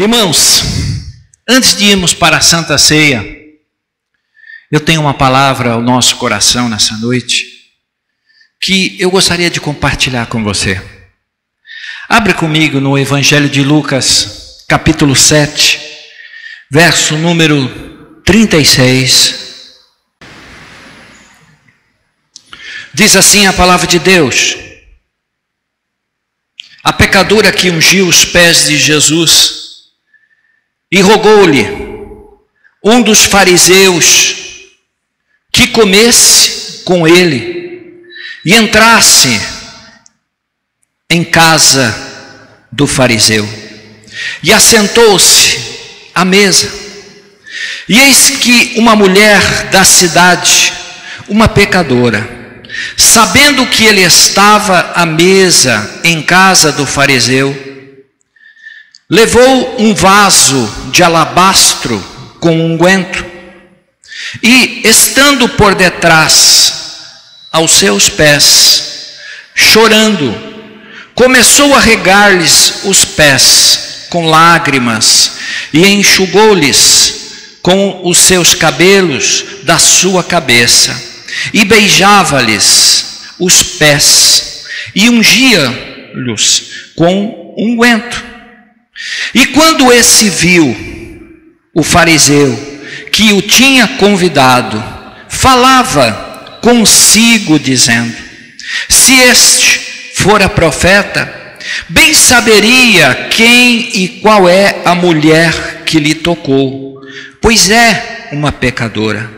Irmãos, antes de irmos para a Santa Ceia, eu tenho uma palavra ao nosso coração nessa noite que eu gostaria de compartilhar com você. Abre comigo no Evangelho de Lucas, capítulo 7, verso número 36. Diz assim a palavra de Deus: a pecadora que ungiu os pés de Jesus e rogou-lhe um dos fariseus que comesse com ele e entrasse em casa do fariseu. E assentou-se à mesa. E eis que uma mulher da cidade, uma pecadora, sabendo que ele estava à mesa em casa do fariseu, levou um vaso de alabastro com unguento e, estando por detrás aos seus pés, chorando, começou a regar-lhes os pés com lágrimas e enxugou-lhes com os seus cabelos da sua cabeça e beijava-lhes os pés e ungia-lhes com unguento. E quando esse viu o fariseu que o tinha convidado, falava consigo dizendo: se este fora profeta, bem saberia quem e qual é a mulher que lhe tocou, pois é uma pecadora.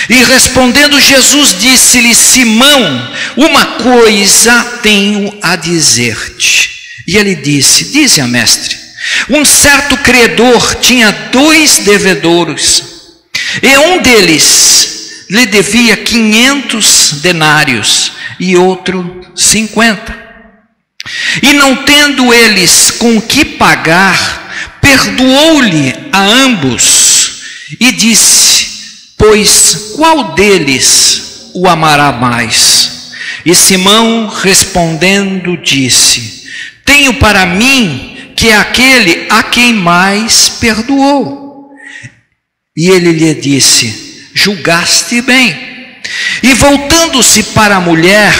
E respondendo Jesus, disse-lhe: Simão, uma coisa tenho a dizer-te. E ele disse: dize a mestre. Um certo credor tinha 2 devedores, e um deles lhe devia 500 denários e outro 50. E não tendo eles com que pagar, perdoou-lhe a ambos e disse: pois qual deles o amará mais? E Simão respondendo disse: tenho para mim que é aquele a quem mais perdoou. E ele lhe disse: julgaste bem. E voltando-se para a mulher,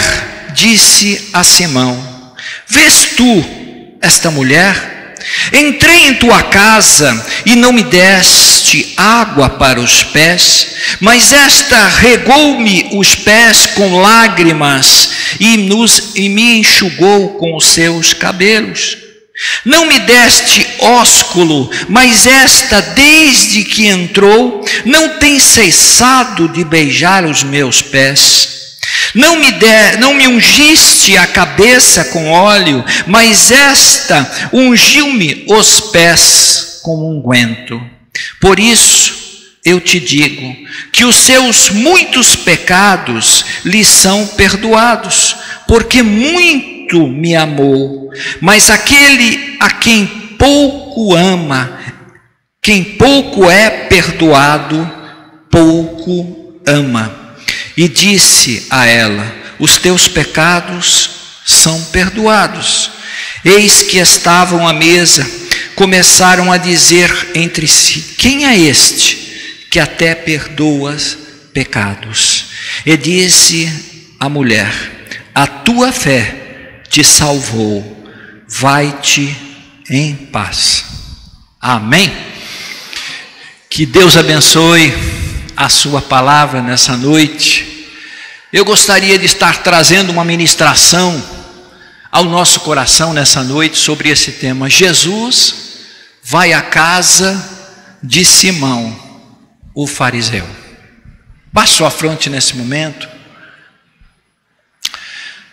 disse a Simão: vês tu esta mulher? Entrei em tua casa e não me deste água para os pés, mas esta regou-me os pés com lágrimas e me enxugou com os seus cabelos. Não me deste ósculo, mas esta, desde que entrou, não tem cessado de beijar os meus pés. Não me ungiste a cabeça com óleo, mas esta ungiu-me os pés com unguento. Por isso eu te digo que os seus muitos pecados lhe são perdoados, porque muito me amou. Mas aquele a quem pouco ama, quem pouco é perdoado, pouco ama. E disse a ela: os teus pecados são perdoados. Eis que estavam à mesa, começaram a dizer entre si: quem é este que até perdoa pecados? E disse a mulher: a tua fé te salvou, vai-te em paz. Amém? Que Deus abençoe a sua palavra nessa noite. Eu gostaria de estar trazendo uma ministração ao nosso coração nessa noite sobre esse tema. Jesus vai à casa de Simão, o fariseu. Baixe sua fronte nesse momento.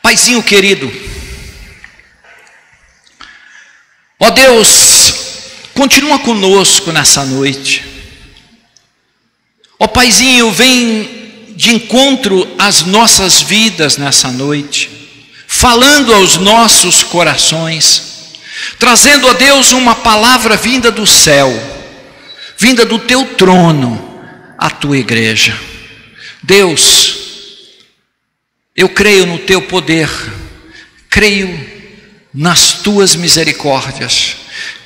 Paizinho querido, ó Deus, continua conosco nessa noite. Ó Paizinho, vem de encontro às nossas vidas nessa noite, falando aos nossos corações, trazendo a Deus uma palavra vinda do céu, vinda do teu trono, à tua igreja. Deus, eu creio no teu poder, creio nas tuas misericórdias,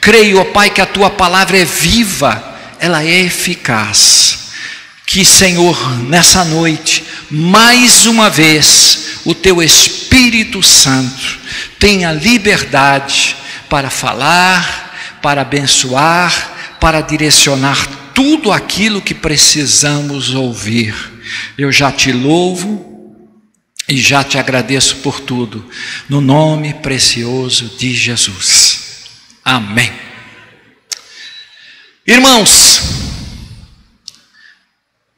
Creio, ó Pai, que a Tua palavra é viva, ela é eficaz. Que, Senhor, nessa noite, mais uma vez, o Teu Espírito Santo tenha liberdade para falar, para abençoar, para direcionar tudo aquilo que precisamos ouvir. Eu já Te louvo e já Te agradeço por tudo, no nome precioso de Jesus. Amém. Irmãos,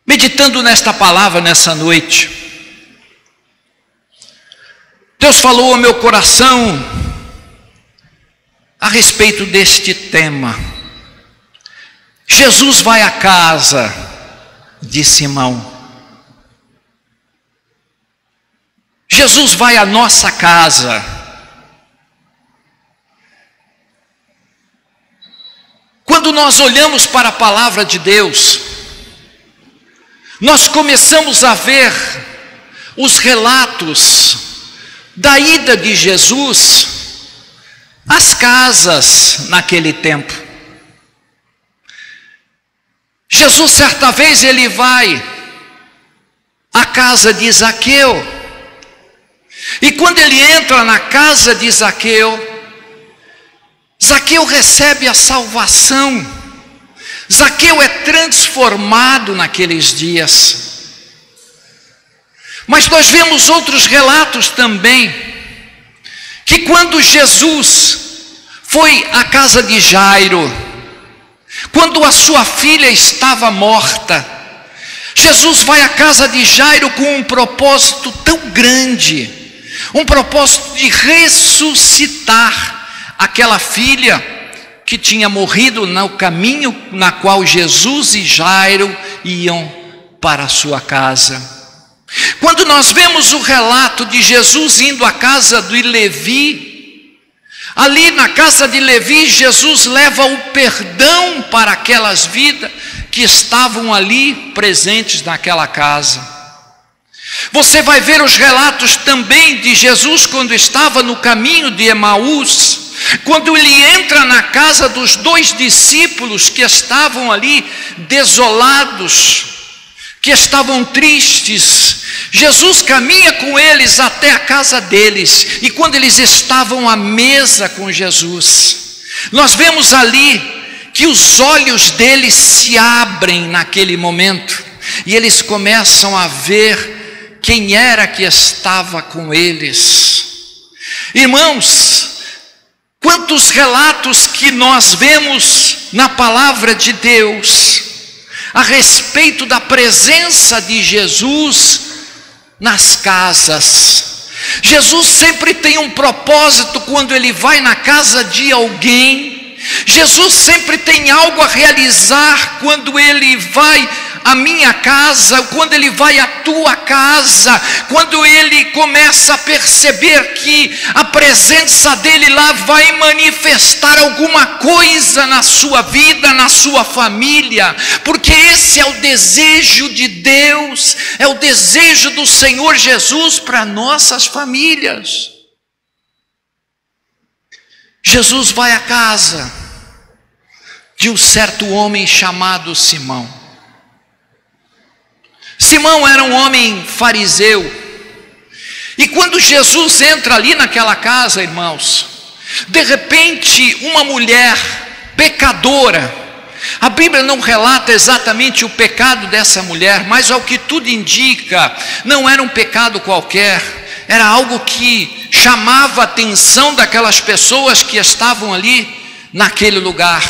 meditando nesta palavra nessa noite, Deus falou ao meu coração a respeito deste tema. Jesus vai à casa de Simão. Jesus vai à nossa casa. Quando nós olhamos para a palavra de Deus, nós começamos a ver os relatos da ida de Jesus às casas naquele tempo. Jesus, certa vez, ele vai à casa de Zaqueu. E quando ele entra na casa de Zaqueu, Zaqueu recebe a salvação. Zaqueu é transformado naqueles dias. Mas nós vemos outros relatos também, que quando Jesus foi à casa de Jairo, quando a sua filha estava morta, Jesus vai à casa de Jairo com um propósito tão grande, um propósito de ressuscitar aquela filha que tinha morrido no caminho na qual Jesus e Jairo iam para a sua casa. Quando nós vemos o relato de Jesus indo à casa de Levi, ali na casa de Levi, Jesus leva o perdão para aquelas vidas que estavam ali presentes naquela casa. Você vai ver os relatos também de Jesus quando estava no caminho de Emaús, quando ele entra na casa dos 2 discípulos que estavam ali desolados, que estavam tristes. Jesus caminha com eles até a casa deles, e quando eles estavam à mesa com Jesus, nós vemos ali que os olhos deles se abrem naquele momento, e eles começam a ver quem era que estava com eles. Irmãos, quantos relatos que nós vemos na palavra de Deus a respeito da presença de Jesus nas casas. Jesus sempre tem um propósito quando ele vai na casa de alguém. Jesus sempre tem algo a realizar quando ele vai à minha casa, quando ele vai à tua casa, quando ele começa a perceber que a presença dele lá vai manifestar alguma coisa na sua vida, na sua família, porque esse é o desejo de Deus, é o desejo do Senhor Jesus para nossas famílias. Jesus vai à casa de um certo homem chamado Simão. Simão era um homem fariseu, e quando Jesus entra ali naquela casa, irmãos, de repente uma mulher pecadora, a Bíblia não relata exatamente o pecado dessa mulher, mas ao que tudo indica, não era um pecado qualquer, era algo que chamava a atenção daquelas pessoas que estavam ali naquele lugar.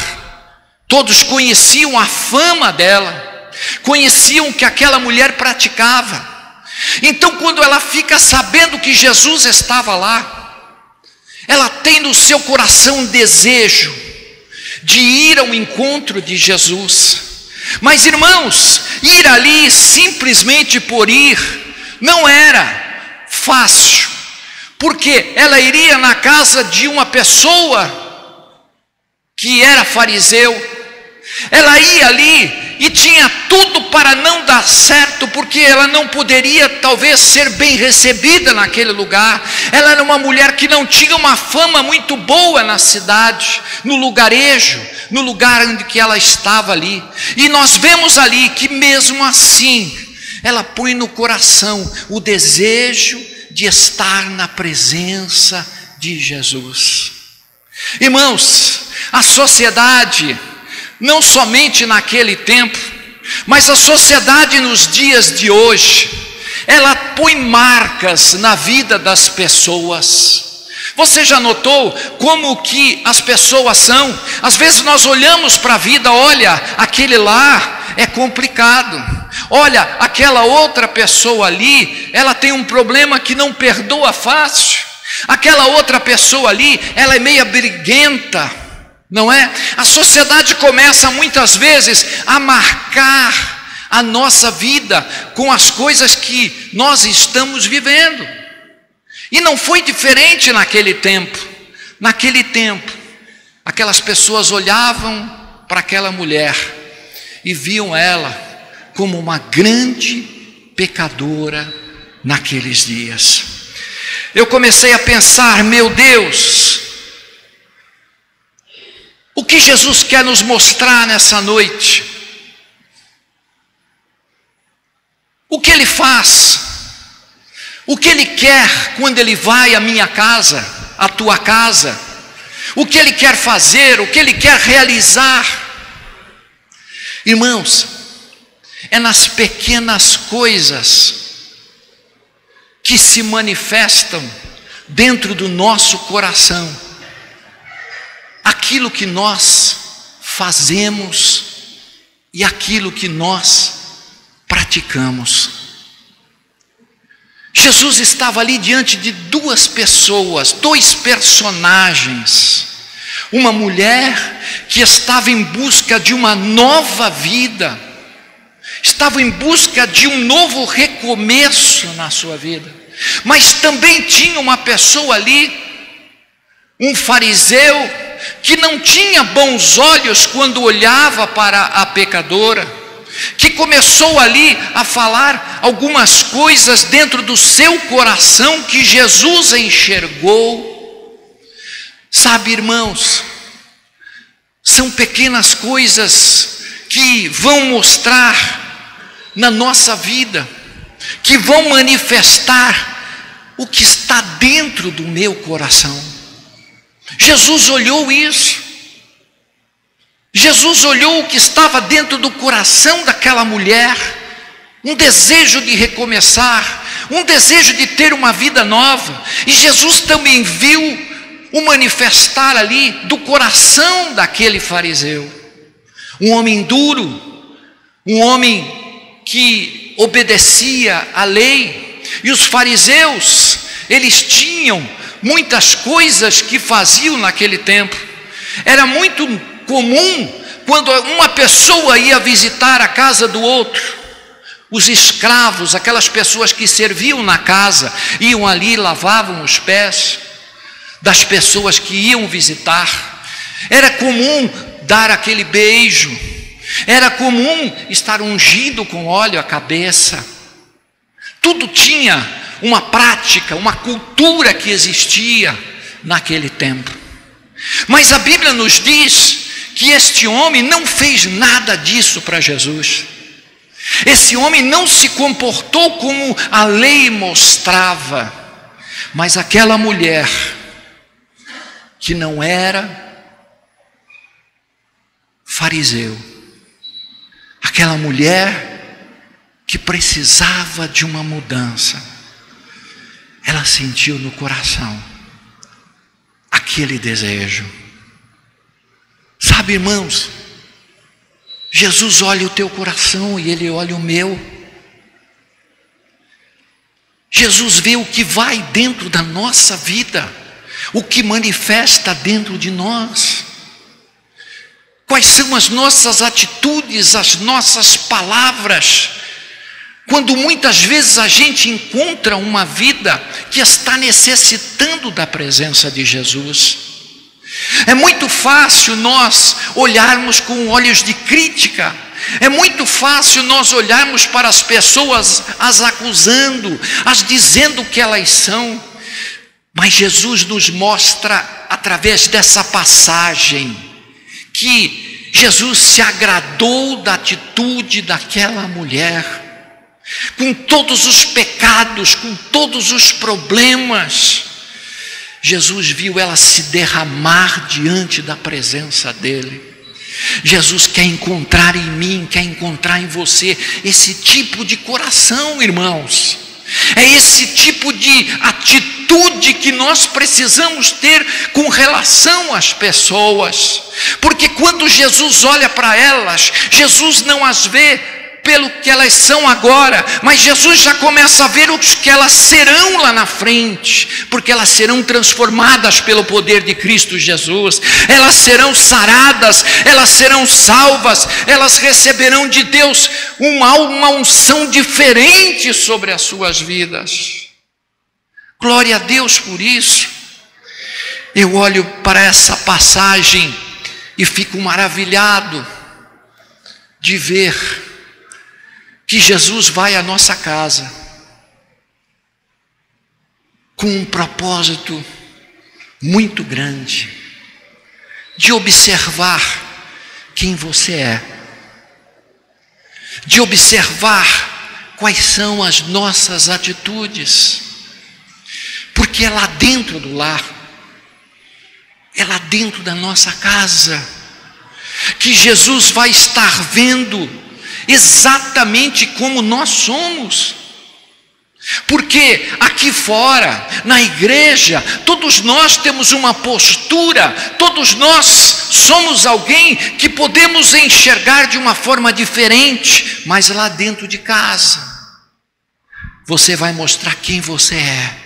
Todos conheciam a fama dela, conheciam o que aquela mulher praticava. Então, quando ela fica sabendo que Jesus estava lá, ela tem no seu coração um desejo de ir ao encontro de Jesus. Mas, irmãos, ir ali simplesmente por ir não era fácil, porque ela iria na casa de uma pessoa que era fariseu. Ela ia ali e tinha tudo para não dar certo, porque ela não poderia talvez ser bem recebida naquele lugar. Ela era uma mulher que não tinha uma fama muito boa na cidade, no lugarejo, no lugar onde que ela estava ali. E nós vemos ali que mesmo assim, ela põe no coração o desejo de estar na presença de Jesus. Irmãos, a sociedade, não somente naquele tempo, mas a sociedade nos dias de hoje, ela põe marcas na vida das pessoas. Você já notou como que as pessoas são? Às vezes nós olhamos para a vida, olha, aquele lá é complicado. Olha, aquela outra pessoa ali, ela tem um problema que não perdoa fácil. Aquela outra pessoa ali, ela é meia briguenta, não é? A sociedade começa muitas vezes a marcar a nossa vida com as coisas que nós estamos vivendo. E não foi diferente naquele tempo. Naquele tempo, aquelas pessoas olhavam para aquela mulher e viam ela como uma grande pecadora naqueles dias. Eu comecei a pensar, meu Deus, o que Jesus quer nos mostrar nessa noite? O que Ele faz? O que Ele quer quando Ele vai à minha casa, à tua casa? O que Ele quer fazer? O que Ele quer realizar? Irmãos, é nas pequenas coisas que se manifestam dentro do nosso coração aquilo que nós fazemos e aquilo que nós praticamos. Jesus estava ali diante de duas pessoas, dois personagens. Uma mulher que estava em busca de uma nova vida, estava em busca de um novo recomeço na sua vida. Mas também tinha uma pessoa ali, um fariseu, que não tinha bons olhos quando olhava para a pecadora, que começou ali a falar algumas coisas dentro do seu coração que Jesus enxergou. Sabe, irmãos, são pequenas coisas que vão mostrar na nossa vida, que vão manifestar o que está dentro do meu coração. Jesus olhou isso. Jesus olhou o que estava dentro do coração daquela mulher, um desejo de recomeçar, um desejo de ter uma vida nova. E Jesus também viu o manifestar ali do coração daquele fariseu, um homem duro, um homem que obedecia à lei. E os fariseus, eles tinham muitas coisas que faziam naquele tempo. Era muito comum, quando uma pessoa ia visitar a casa do outro, os escravos, aquelas pessoas que serviam na casa, iam ali, lavavam os pés das pessoas que iam visitar. Era comum dar aquele beijo, era comum estar ungindo com óleo a cabeça. Tudo tinha uma prática, uma cultura que existia naquele tempo. Mas a Bíblia nos diz que este homem não fez nada disso para Jesus. Esse homem não se comportou como a lei mostrava. Mas aquela mulher que não era fariseu, aquela mulher que precisava de uma mudança, ela sentiu no coração aquele desejo. Sabe, irmãos, Jesus olha o teu coração e Ele olha o meu. Jesus vê o que vai dentro da nossa vida, o que manifesta dentro de nós. Quais são as nossas atitudes, as nossas palavras, quando muitas vezes a gente encontra uma vida que está necessitando da presença de Jesus. É muito fácil nós olharmos com olhos de crítica É muito fácil nós olharmos para as pessoas, as acusando, as dizendo o que elas são. Mas Jesus nos mostra, através dessa passagem, que Jesus se agradou da atitude daquela mulher, com todos os pecados, com todos os problemas. Jesus viu ela se derramar diante da presença dele. Jesus quer encontrar em mim, quer encontrar em você esse tipo de coração, irmãos. É esse tipo de atitude que nós precisamos ter com relação às pessoas. Porque quando Jesus olha para elas, Jesus não as vê pelo que elas são agora, mas Jesus já começa a ver os que elas serão lá na frente, porque elas serão transformadas pelo poder de Cristo Jesus, elas serão saradas, elas serão salvas, elas receberão de Deus uma unção diferente sobre as suas vidas. Glória a Deus por isso. Eu olho para essa passagem e fico maravilhado de ver que Jesus vai à nossa casa com um propósito muito grande, de observar quem você é, de observar quais são as nossas atitudes, porque é lá dentro do lar, é lá dentro da nossa casa, que Jesus vai estar vendo exatamente como nós somos. Porque aqui fora, na igreja, todos nós temos uma postura, todos nós somos alguém que podemos enxergar de uma forma diferente, mas lá dentro de casa, você vai mostrar quem você é.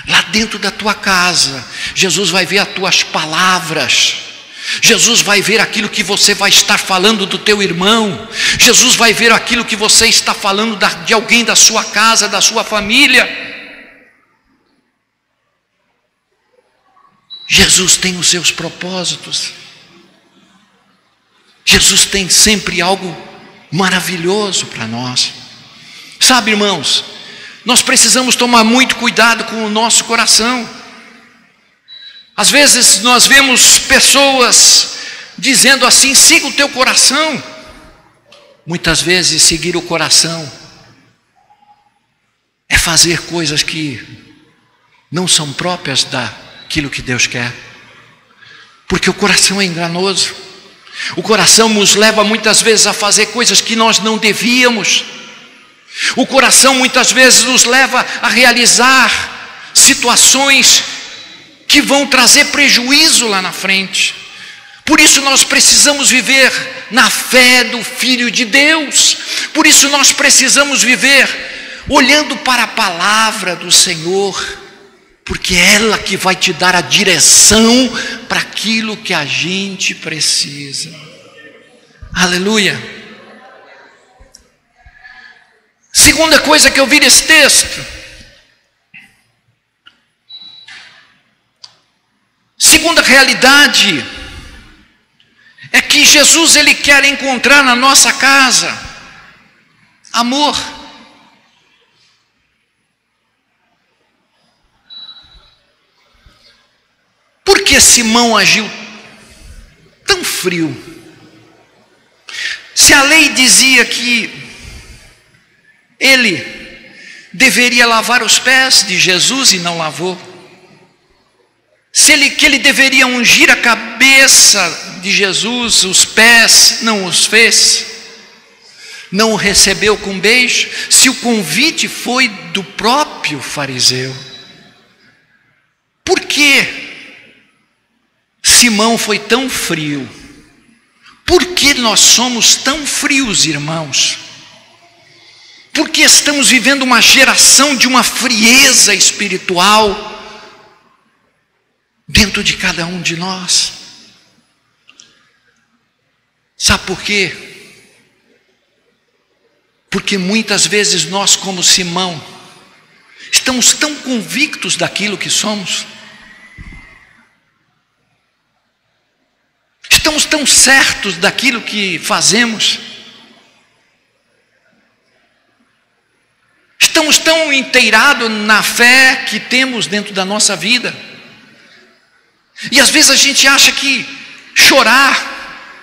Lá dentro da tua casa, Jesus vai ver as tuas palavras, Jesus vai ver aquilo que você vai estar falando do teu irmão, Jesus vai ver aquilo que você está falando de alguém da sua casa, da sua família. Jesus tem os seus propósitos, Jesus tem sempre algo maravilhoso para nós. Sabe, irmãos, nós precisamos tomar muito cuidado com o nosso coração. Às vezes nós vemos pessoas dizendo assim: siga o teu coração. Muitas vezes seguir o coração é fazer coisas que não são próprias daquilo que Deus quer, porque o coração é enganoso. O coração nos leva muitas vezes a fazer coisas que nós não devíamos. O coração muitas vezes nos leva a realizar situações que vão trazer prejuízo lá na frente. Por isso nós precisamos viver na fé do Filho de Deus. Por isso nós precisamos viver olhando para a palavra do Senhor, porque é ela que vai te dar a direção para aquilo que a gente precisa. Aleluia. Segunda coisa que eu vi nesse texto, segunda realidade, é que Jesus ele quer encontrar na nossa casa amor. Por que Simão agiu tão frio? Se a lei dizia que ele deveria lavar os pés de Jesus e não lavou, que ele deveria ungir a cabeça de Jesus, os pés, não os fez, não o recebeu com beijo, se o convite foi do próprio fariseu, por que Simão foi tão frio? Por que nós somos tão frios, irmãos? Porque estamos vivendo uma geração de uma frieza espiritual dentro de cada um de nós. Sabe por quê? Porque muitas vezes nós, como Simão, estamos tão convictos daquilo que somos, Estamos tão certos daquilo que fazemos. Estamos tão inteirados na fé que temos dentro da nossa vida. E às vezes a gente acha que chorar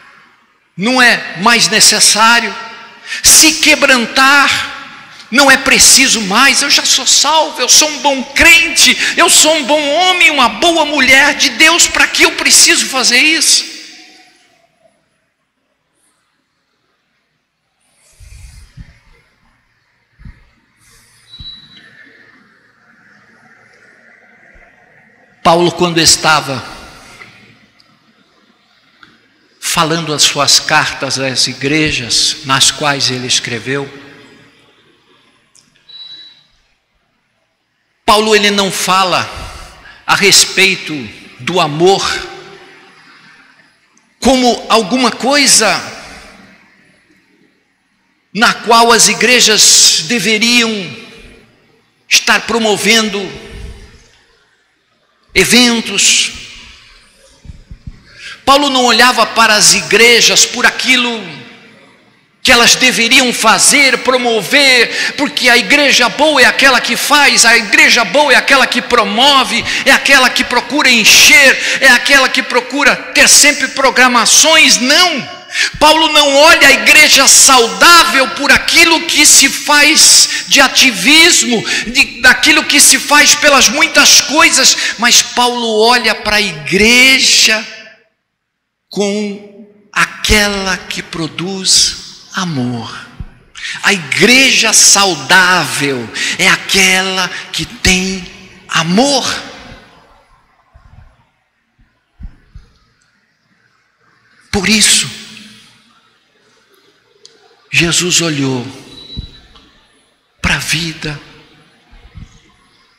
não é mais necessário, se quebrantar não é preciso mais. Eu já sou salvo, eu sou um bom crente, eu sou um bom homem, uma boa mulher de Deus, para que eu preciso fazer isso? Paulo, quando estava falando as suas cartas às igrejas nas quais ele escreveu, Paulo ele não fala a respeito do amor como alguma coisa na qual as igrejas deveriam estar promovendo eventos. Paulo não olhava para as igrejas por aquilo que elas deveriam fazer, promover, porque a igreja boa é aquela que faz, a igreja boa é aquela que promove, é aquela que procura encher, é aquela que procura ter sempre programações. Não, Paulo não olha a igreja saudável por aquilo que se faz de ativismo, daquilo que se faz pelas muitas coisas, mas Paulo olha para a igreja com aquela que produz amor. A igreja saudável é aquela que tem amor. Por isso, Jesus olhou para a vida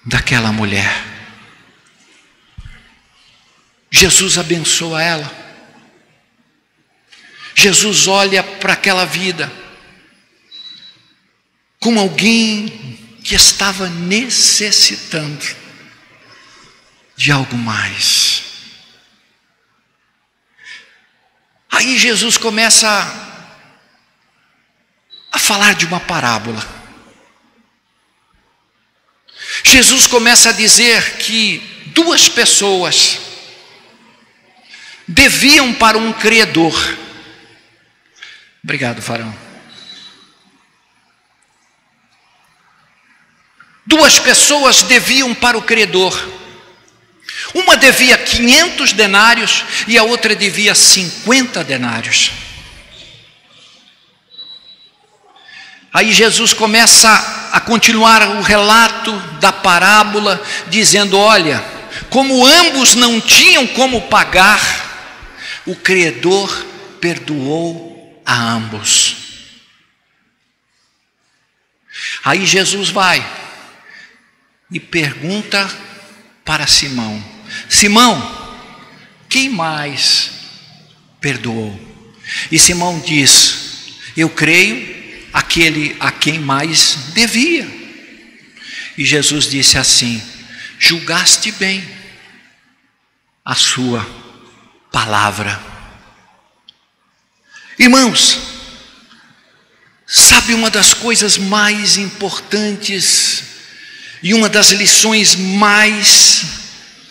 daquela mulher. Jesus abençoa ela. Jesus olha para aquela vida como alguém que estava necessitando de algo mais. Aí Jesus começa a falar de uma parábola. Jesus começa a dizer que duas pessoas deviam para um credor. Obrigado, Farão. Duas pessoas deviam para o credor. Uma devia 500 denários e a outra devia 50 denários. Aí Jesus começa a continuar o relato da parábola, dizendo: olha, como ambos não tinham como pagar, o credor perdoou a ambos. Aí Jesus vai e pergunta para Simão: Simão, quem mais perdoou? E Simão diz: eu creio, aquele a quem mais devia. E Jesus disse assim: julgaste bem a sua palavra. Irmãos, sabe uma das coisas mais importantes e uma das lições mais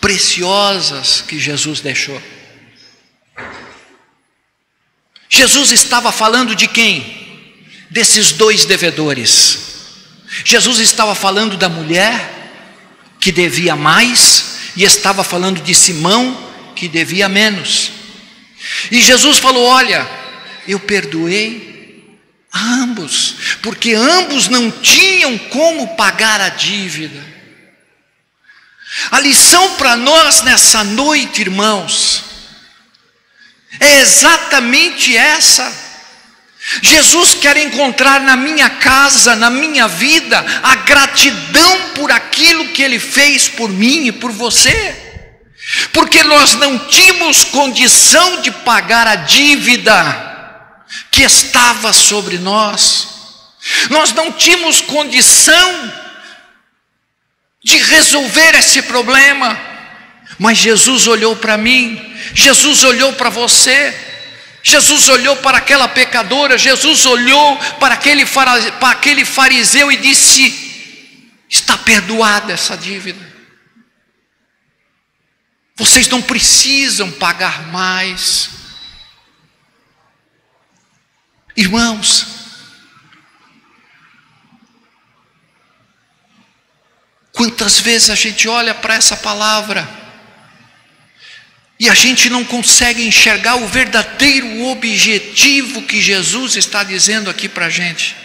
preciosas que Jesus deixou? Jesus estava falando de quem? Desses dois devedores. Jesus estava falando da mulher que devia mais e estava falando de Simão que devia menos. E Jesus falou: olha, eu perdoei a ambos, porque ambos não tinham como pagar a dívida. A lição para nós nessa noite, irmãos, é exatamente essa. Jesus quer encontrar na minha casa, na minha vida, a gratidão por aquilo que Ele fez por mim e por você, porque nós não tínhamos condição de pagar a dívida que estava sobre nós. Nós não tínhamos condição de resolver esse problema. Mas Jesus olhou para mim, Jesus olhou para você, Jesus olhou para aquela pecadora, Jesus olhou para aquele fariseu e disse: está perdoada essa dívida. Vocês não precisam pagar mais. Irmãos, quantas vezes a gente olha para essa palavra e a gente não consegue enxergar o verdadeiro objetivo que Jesus está dizendo aqui para a gente.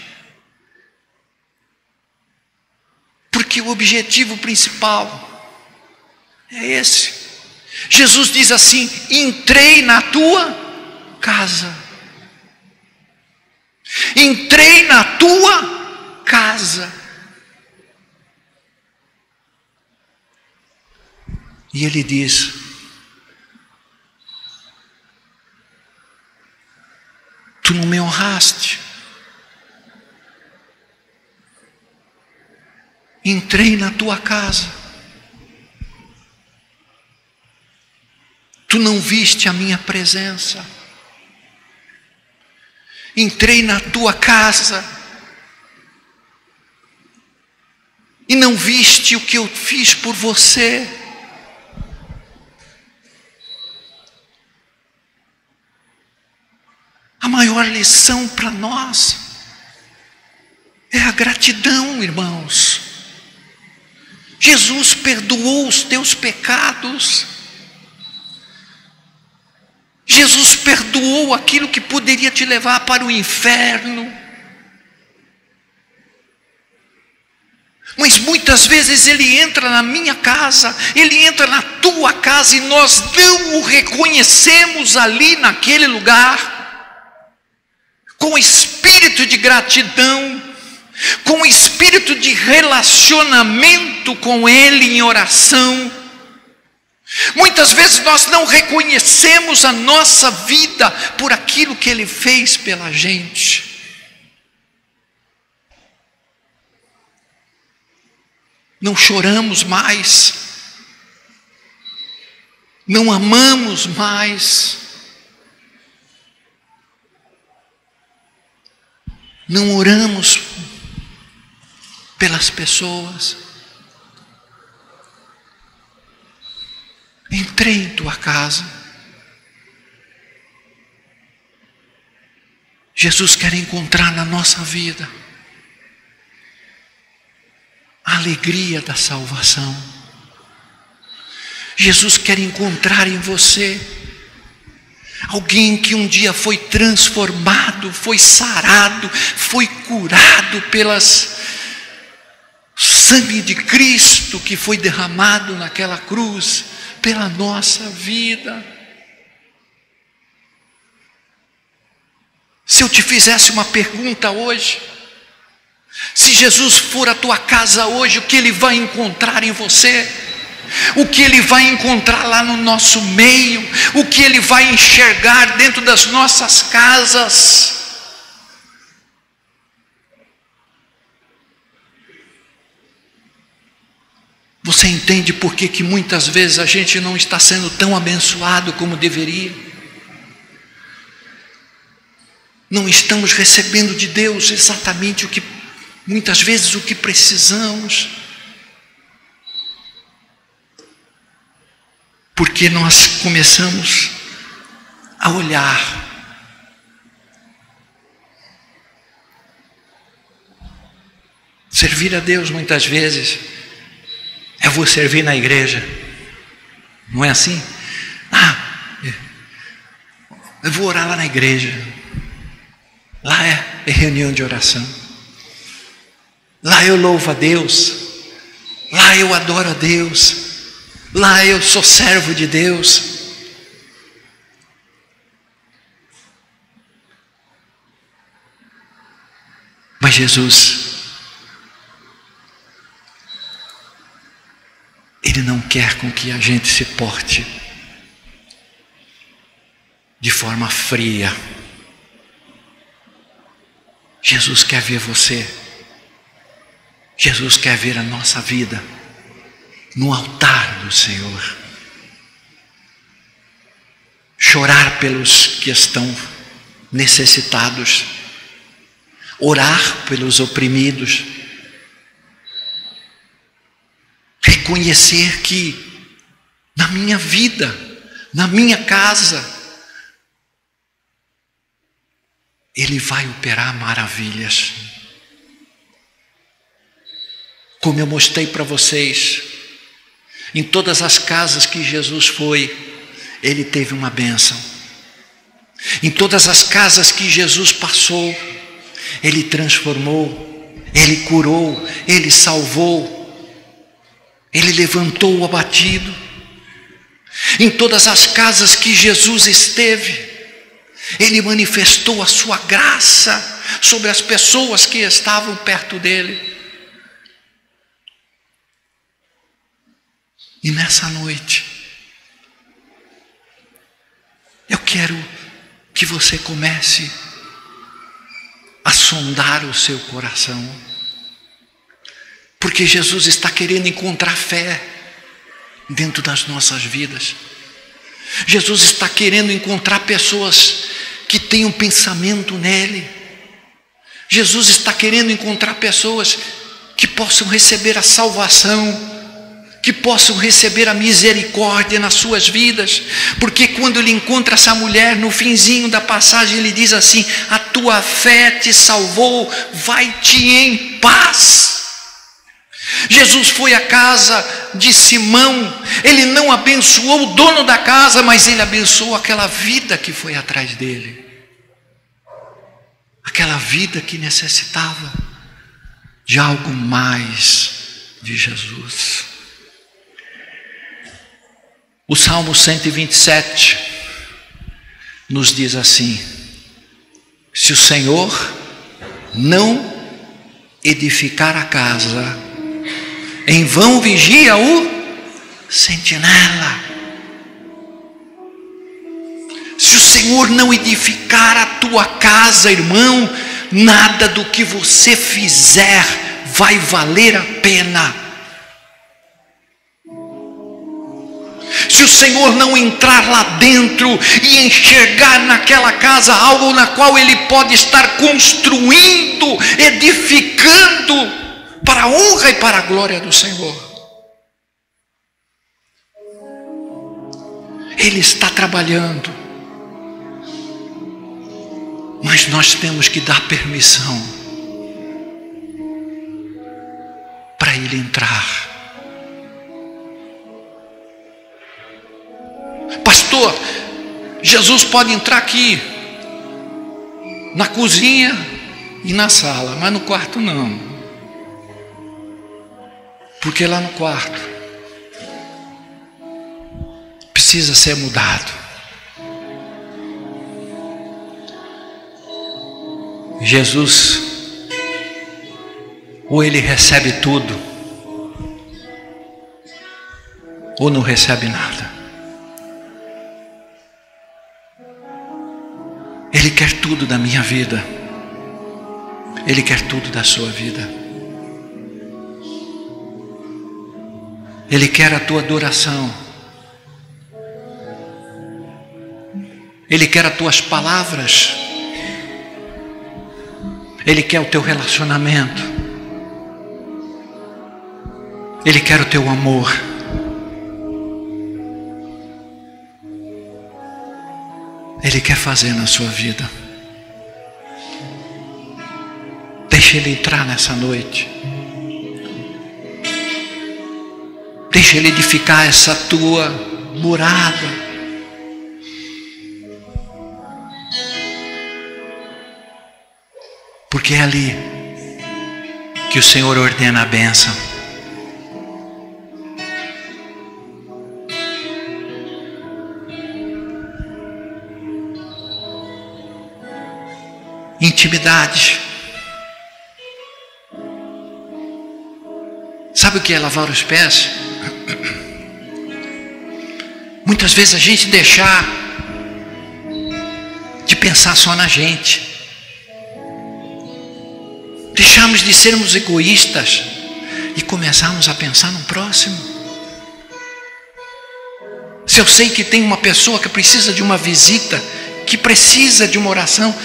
Porque o objetivo principal é esse. Jesus diz assim: entrei na tua casa. Entrei na tua casa. E ele diz: tu não me honraste. Entrei na tua casa. Tu não viste a minha presença. Entrei na tua casa e não viste o que eu fiz por você. A maior lição para nós é a gratidão, irmãos. Jesus perdoou os teus pecados. Jesus perdoou aquilo que poderia te levar para o inferno. Mas muitas vezes Ele entra na minha casa, Ele entra na tua casa e nós não o reconhecemos ali naquele lugar. Com espírito de gratidão, com espírito de relacionamento com Ele em oração. Muitas vezes nós não reconhecemos a nossa vida por aquilo que Ele fez pela gente. Não choramos mais, não amamos mais, não oramos pelas pessoas. Entrei em tua casa. Jesus quer encontrar na nossa vida a alegria da salvação. Jesus quer encontrar em você alguém que um dia foi transformado, foi sarado, foi curado pelas sangue de Cristo que foi derramado naquela cruz pela nossa vida. Se eu te fizesse uma pergunta hoje, se Jesus for à tua casa hoje, o que Ele vai encontrar em você? O que Ele vai encontrar lá no nosso meio? O que Ele vai enxergar dentro das nossas casas? Você entende por que muitas vezes a gente não está sendo tão abençoado como deveria? Não estamos recebendo de Deus exatamente muitas vezes o que precisamos. Porque nós começamos a olhar servir a Deus muitas vezes. Eu vou servir na igreja, não é assim? Eu vou orar lá na igreja, lá é reunião de oração, lá eu louvo a Deus, lá eu adoro a Deus, lá eu sou servo de Deus. Mas Jesus, Ele não quer com que a gente se porte de forma fria. Jesus quer ver você. Jesus quer ver a nossa vida no altar do Senhor. chorar pelos que estão necessitados, orar pelos oprimidos, reconhecer que na minha vida, na minha casa, Ele vai operar maravilhas. Como eu mostrei para vocês, em todas as casas que Jesus foi, Ele teve uma bênção. Em todas as casas que Jesus passou, Ele transformou, Ele curou, Ele salvou, Ele levantou o abatido. Em todas as casas que Jesus esteve, Ele manifestou a sua graça sobre as pessoas que estavam perto dEle. E nessa noite, eu quero que você comece a sondar o seu coração, porque Jesus está querendo encontrar fé dentro das nossas vidas. Jesus está querendo encontrar pessoas que tenham pensamento nele. Jesus está querendo encontrar pessoas que possam receber a salvação, que possam receber a misericórdia nas suas vidas, porque quando ele encontra essa mulher, no finzinho da passagem, ele diz assim: a tua fé te salvou, vai-te em paz. Jesus foi à casa de Simão, ele não abençoou o dono da casa, mas ele abençoou aquela vida que foi atrás dele, aquela vida que necessitava de algo mais de Jesus. O Salmo 127 nos diz assim: se o Senhor não edificar a casa, em vão vigia o sentinela. Se o Senhor não edificar a tua casa, irmão, nada do que você fizer vai valer a pena. Se o Senhor não entrar lá dentro e enxergar naquela casa algo na qual Ele pode estar construindo, edificando, para a honra e para a glória do Senhor, Ele está trabalhando, mas nós temos que dar permissão para Ele entrar. Pastor, Jesus pode entrar aqui na cozinha e na sala, mas no quarto não, porque lá no quarto precisa ser mudado. Jesus, ou Ele recebe tudo, ou não recebe nada. Ele quer tudo da minha vida, Ele quer tudo da sua vida. Ele quer a tua adoração, Ele quer as tuas palavras, Ele quer o teu relacionamento, Ele quer o teu amor. Ele quer fazer na sua vida. Deixa Ele entrar nessa noite. Deixa Ele edificar essa tua morada. Porque é ali que o Senhor ordena a bênção. Intimidade. Sabe o que é lavar os pés? Muitas vezes a gente deixar de pensar só na gente, deixamos de sermos egoístas e começarmos a pensar no próximo. Se Se eu sei que tem uma pessoa que precisa de uma visita, que precisa de uma oração,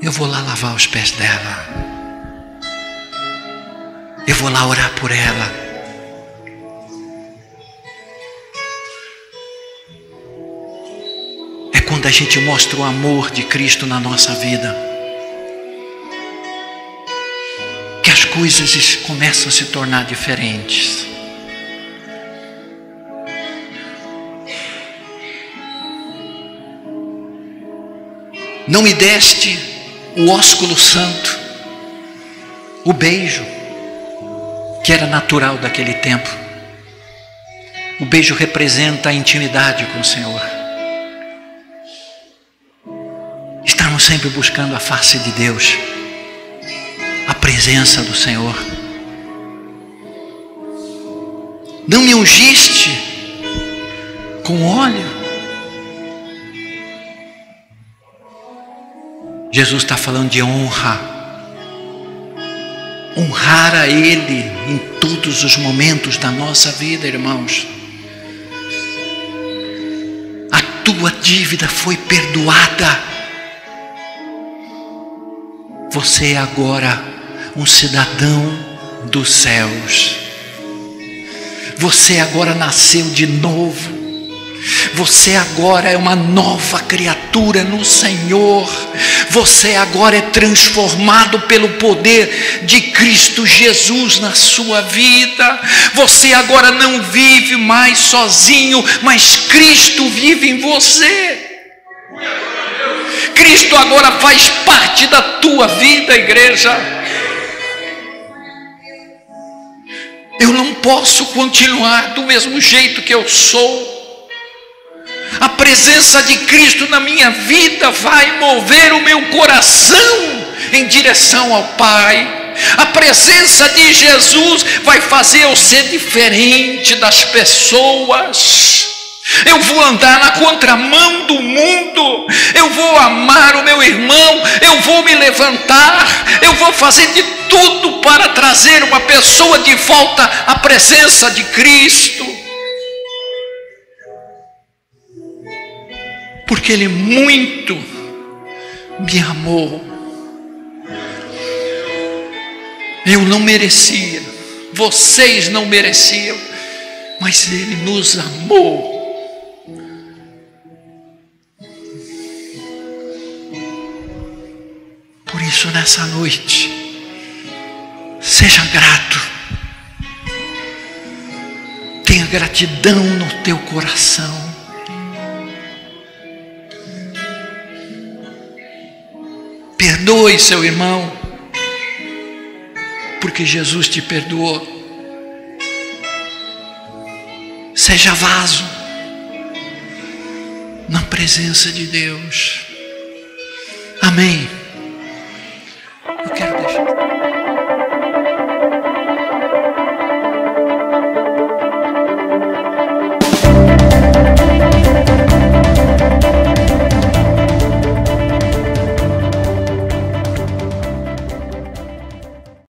eu vou lá lavar os pés dela. Eu vou lá orar por ela. É quando a gente mostra o amor de Cristo na nossa vida, que as coisas começam a se tornar diferentes. Não me deste o ósculo santo, o beijo, que era natural daquele tempo. O beijo representa a intimidade com o Senhor. Estamos sempre buscando a face de Deus, a presença do Senhor. Não me ungiste com óleo. Jesus está falando de honra. Honrar a Ele em todos os momentos da nossa vida, irmãos. A tua dívida foi perdoada. Você é agora um cidadão dos céus. Você agora nasceu de novo. Você agora é uma nova criatura no Senhor. Você agora é transformado pelo poder de Cristo Jesus na sua vida. Você agora não vive mais sozinho, mas Cristo vive em você. Cristo agora faz parte da tua vida, igreja. Eu não posso continuar do mesmo jeito que eu sou. A presença de Cristo na minha vida vai mover o meu coração em direção ao Pai. A presença de Jesus vai fazer eu ser diferente das pessoas. Eu vou andar na contramão do mundo. Eu vou amar o meu irmão. Eu vou me levantar. Eu vou fazer de tudo para trazer uma pessoa de volta à presença de Cristo. Porque Ele muito me amou. Eu não merecia, vocês não mereciam, mas Ele nos amou. Por isso, nessa noite, seja grato. Tenha gratidão no teu coração. Perdoe seu irmão, porque Jesus te perdoou. Seja vaso na presença de Deus. Amém.